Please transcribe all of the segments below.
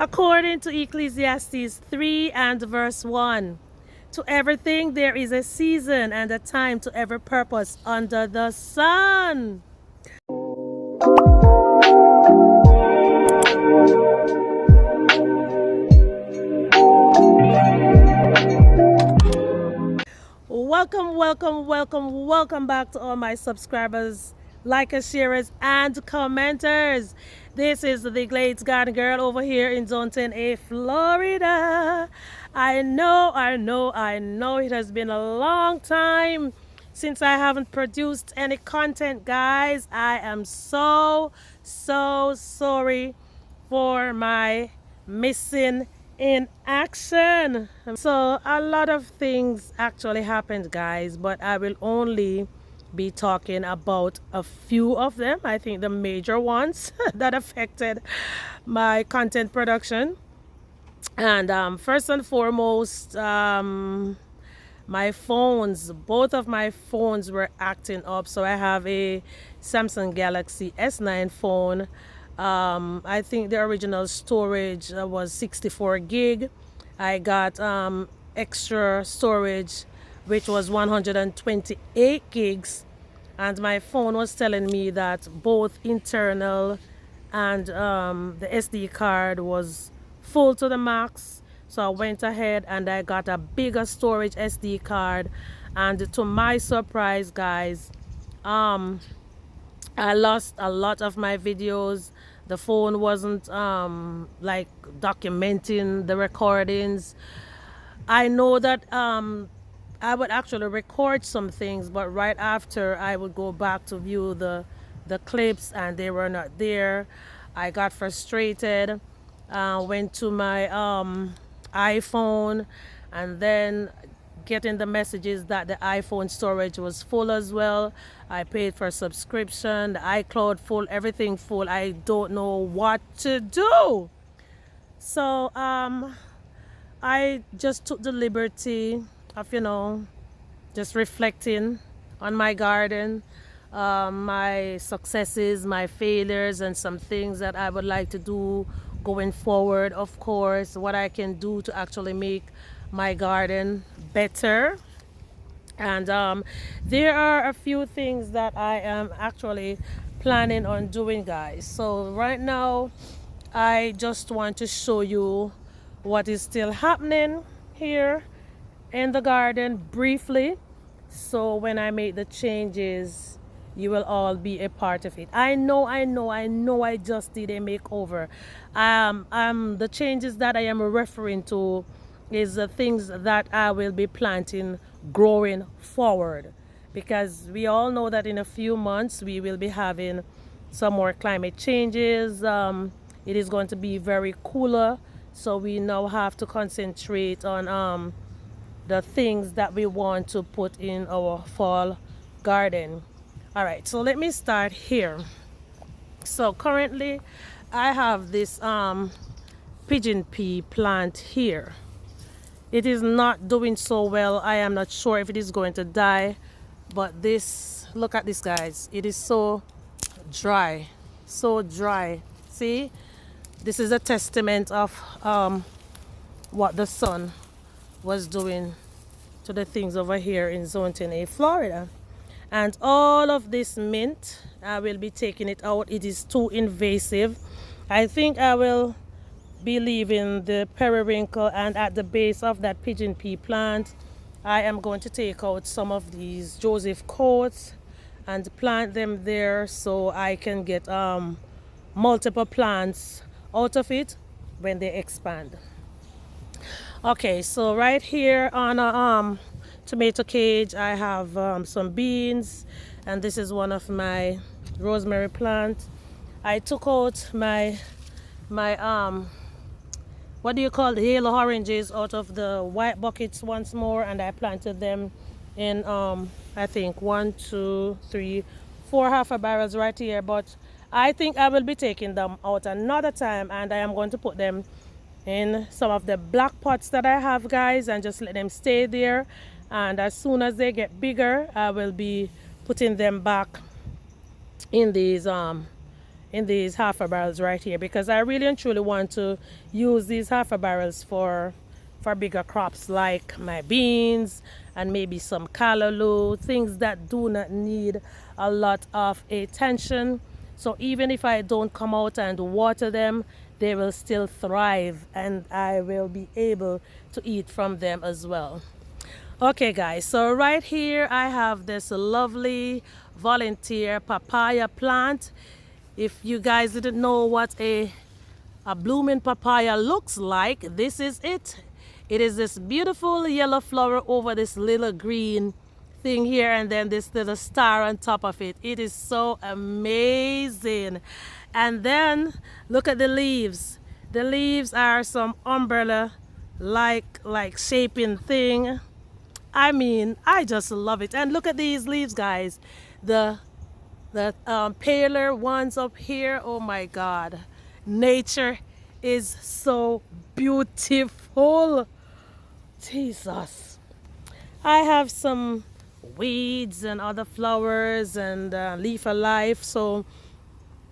According to Ecclesiastes 3 and verse 1, to everything there is a season and a time to every purpose under the sun. Welcome back to all my subscribers, likers, sharers, and commenters. This is the Glades Garden Girl over here in Zone 10A, Florida. I know it has been a long time since I haven't produced any content, guys. I am so sorry for my missing in action. So a lot of things actually happened, guys, but I will only be talking about a few of them. I think the major ones that affected my content production. And first and foremost, my phones, both of my phones were acting up. So I have a Samsung Galaxy S9 phone. I think the original storage was 64 gig. I got extra storage, which was 128 gigs, and my phone was telling me that both internal and the SD card was full to the max. So I went ahead and I got a bigger storage SD card, and to my surprise, guys, I lost a lot of my videos. The phone wasn't like documenting the recordings. I know that I would actually record some things, but right after I would go back to view the clips and they were not there. I got frustrated, went to my iPhone, and then getting the messages that the iPhone storage was full as well. I paid for a subscription, the iCloud full, everything full. I don't know what to do. So I just took the liberty of, just reflecting on my garden, my successes, my failures, and some things that I would like to do going forward. Of course, what I can do to actually make my garden better. And there are a few things that I am actually planning on doing, guys. So right now I just want to show you what is still happening here in the garden briefly, so when I make the changes you will all be a part of it. I know I just did a makeover. The changes that I am referring to is the things that I will be planting growing forward, because we all know that in a few months we will be having some more climate changes. It is going to be very cooler, so we now have to concentrate on the things that we want to put in our fall garden. All right, so let me start here. So currently I have this pigeon pea plant here. It is not doing so well. I am not sure if it is going to die, but this, look at this, guys. It is so dry, so dry. See, this is a testament of what the sun was doing to the things over here in Zone 10A, Florida. And all of this mint, I will be taking it out. It is too invasive. I think I will be leaving the periwinkle, and at the base of that pigeon pea plant I am going to take out some of these Joseph coats and plant them there, so I can get multiple plants out of it when they expand. Okay, so right here on a tomato cage I have some beans, and this is one of my rosemary plants. I took out my what do you call the yellow oranges out of the white buckets once more, and I planted them in I think 1, 2, 3, 4 half a barrels right here. But I think I will be taking them out another time, and I am going to put them in some of the black pots that I have, guys, and just let them stay there. And as soon as they get bigger I will be putting them back in these in these half a barrels right here, because I really and truly want to use these half a barrels for bigger crops like my beans and maybe some callaloo, things that do not need a lot of attention. So even if I don't come out and water them, they will still thrive and I will be able to eat from them as well. Okay guys, so right here I have this lovely volunteer papaya plant. If you guys didn't know what a blooming papaya looks like, this is it. It is this beautiful yellow flower over this little green thing here, and then this little star on top of it. It is so amazing. And then look at the leaves. The leaves are some umbrella like shaping thing. I mean, I just love it. And look at these leaves, guys. The paler ones up here. Oh my God, nature is so beautiful. Jesus. I have some weeds and other flowers and leaf alive. So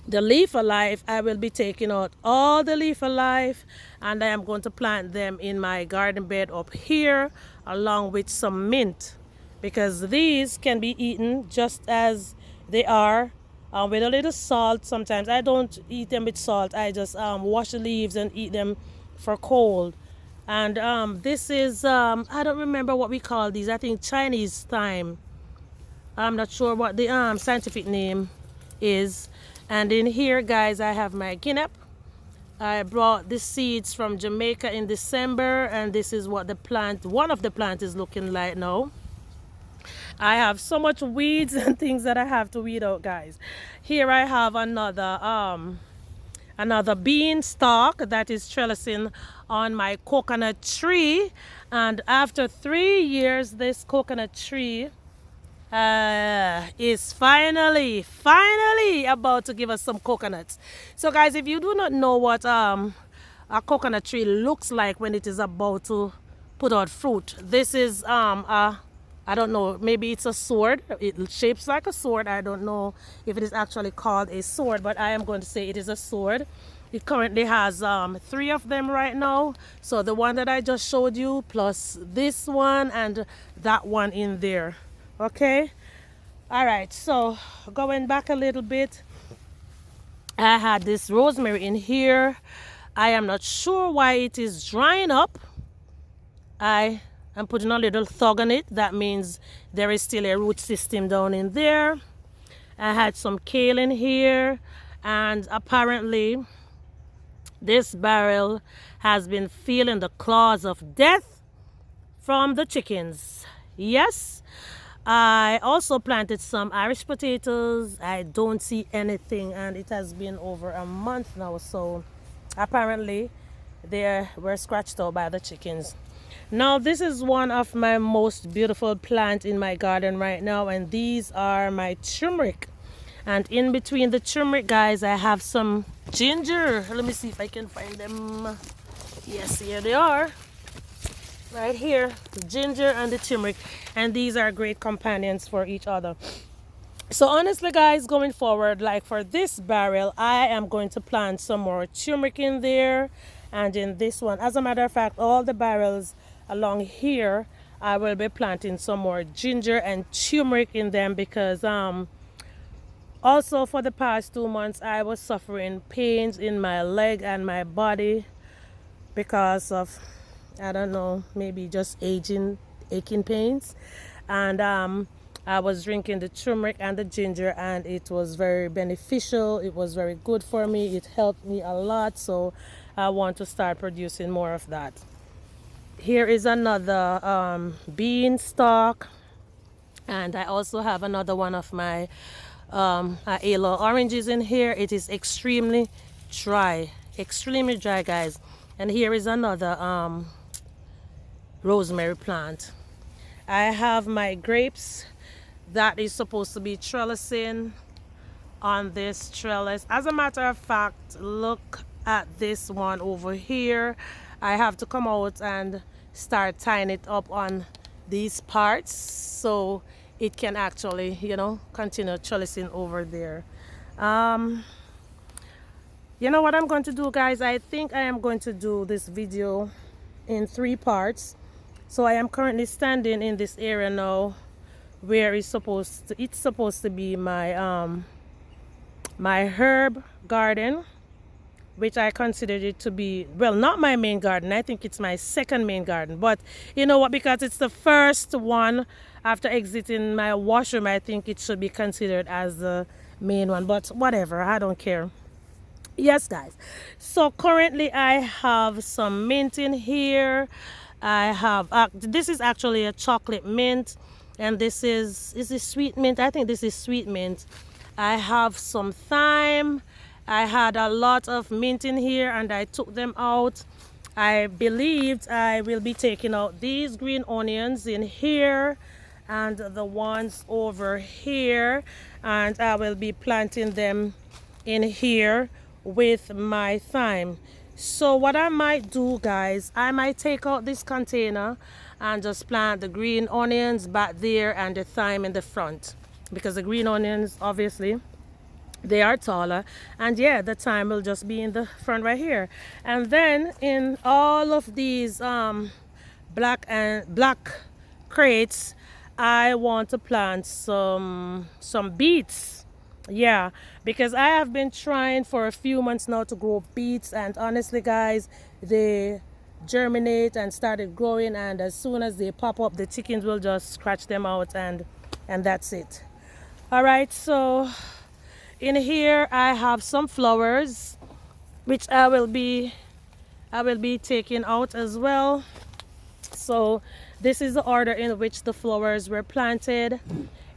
the leaf alive, I will be taking out all the leaf alive and I am going to plant them in my garden bed up here along with some mint, because these can be eaten just as they are with a little salt. Sometimes I don't eat them with salt. I just wash the leaves and eat them for cold. And this is, I don't remember what we call these. I think Chinese thyme. I'm not sure what the scientific name is. And in here, guys, I have my guinea. I brought the seeds from Jamaica in December, and this is what the plant, one of the plants, is looking like now. I have so much weeds and things that I have to weed out, guys. Here I have another bean stalk that is trellising on my coconut tree, and after 3 years this coconut tree is finally about to give us some coconuts. So guys, if you do not know what a coconut tree looks like when it is about to put out fruit, this is I don't know, maybe it's a sword. It shapes like a sword. I don't know if it is actually called a sword, but I am going to say it is a sword. It currently has 3 of them right now. So the one that I just showed you, plus this one and that one in there. Okay? All right, so going back a little bit, I had this rosemary in here. I am not sure why it is drying up. I am putting a little thug on it. That means there is still a root system down in there. I had some kale in here, and apparently this barrel has been feeling the claws of death from the chickens. Yes. I also planted some Irish potatoes. I don't see anything, and it has been over a month now, so apparently they were scratched out by the chickens. Now this is one of my most beautiful plants in my garden right now, and these are my turmeric. And in between the turmeric, guys, I have some ginger. Let me see if I can find them. Yes, here they are. Right here, the ginger and the turmeric, and these are great companions for each other. So honestly, guys, going forward, like for this barrel, I am going to plant some more turmeric in there, and in this one, as a matter of fact, all the barrels along here, I will be planting some more ginger and turmeric in them, because also for the past 2 months I was suffering pains in my leg and my body because of, I don't know, maybe just aching pains. And I was drinking the turmeric and the ginger, and it was very beneficial. It was very good for me. It helped me a lot. So I want to start producing more of that. Here is another bean stalk. And I also have another one of my aloe oranges in here. It is extremely dry, guys. And here is another rosemary plant. I have my grapes that is supposed to be trellising on this trellis. As a matter of fact, look at this one over here. I have to come out and start tying it up on these parts so it can actually, you know, continue trellising over there. You know what I'm going to do, guys? I think I am going to do this video in 3 parts. So I am currently standing in this area now where it's supposed to be my herb garden, which I considered it to be, well, not my main garden. I think it's my second main garden. But you know what? Because it's the first one after exiting my washroom, I think it should be considered as the main one. But whatever, I don't care. Yes, guys. So currently I have some mint in here. I have, this is actually a chocolate mint. And is this sweet mint? I think this is sweet mint. I have some thyme. I had a lot of mint in here and I took them out. I believed I will be taking out these green onions in here and the ones over here, and I will be planting them in here with my thyme. So what I might do, guys, I might take out this container and just plant the green onions back there and the thyme in the front, because the green onions, obviously, they are taller, and yeah, the thyme will just be in the front right here. And then in all of these black crates, I want to plant some beets. Yeah, because I have been trying for a few months now to grow beets, and honestly, guys, they germinate and started growing, and as soon as they pop up, the chickens will just scratch them out, and that's it. All right, so in here I have some flowers which I will be taking out as well. So this is the order in which the flowers were planted.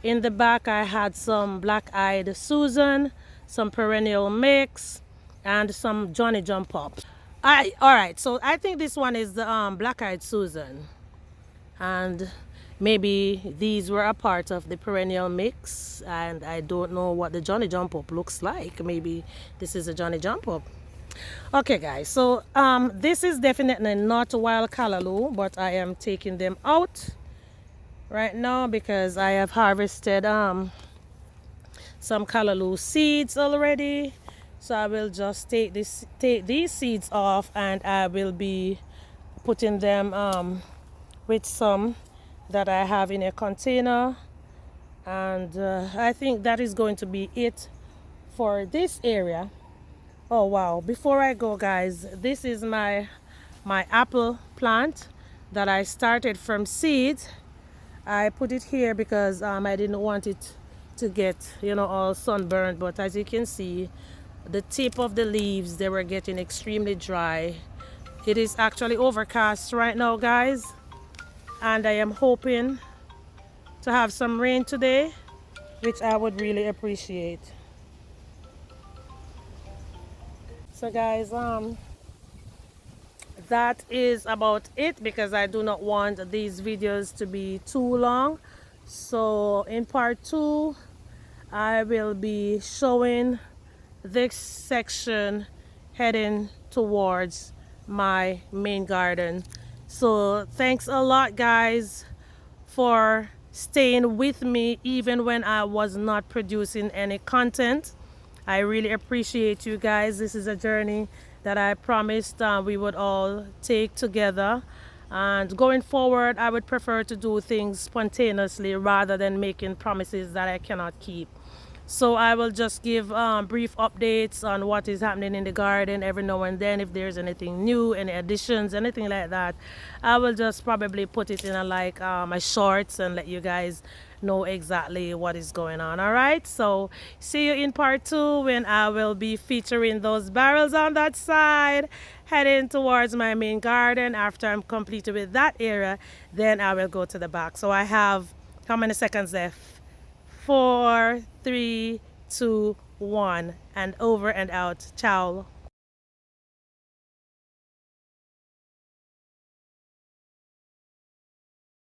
In the back I had some black-eyed Susan, some perennial mix, and some Johnny Jump Pop. All right, so I think this one is the black-eyed Susan, and maybe these were a part of the perennial mix, and I don't know what the Johnny Jump Up looks like. Maybe this is a Johnny Jump Up. Okay, guys, so this is definitely not wild callaloo, but I am taking them out right now because I have harvested some callaloo seeds already. So I will just take these seeds off, and I will be putting them with some that I have in a container, and I think that is going to be it for this area. Oh wow, before I go, guys, this is my apple plant that I started from seeds. I put it here because I didn't want it to get, you know, all sunburned, but as you can see, the tip of the leaves, they were getting extremely dry. It is actually overcast right now, guys, and I am hoping to have some rain today, which I would really appreciate. So guys, that is about it, because I do not want these videos to be too long. So in part 2 I will be showing this section heading towards my main garden. So thanks a lot, guys, for staying with me even when I was not producing any content. I really appreciate you guys. This is a journey that I promised we would all take together, and going forward I would prefer to do things spontaneously rather than making promises that I cannot keep. So I will just give brief updates on what is happening in the garden every now and then. If there's anything new, any additions, anything like that, I will just probably put it in my shorts and let you guys know exactly what is going on. All right, so see you in part 2 when I will be featuring those barrels on that side heading towards my main garden. After I'm completed with that area, then I will go to the back. So I have how many seconds left? 4, 3, 2, 1, and over and out. Ciao.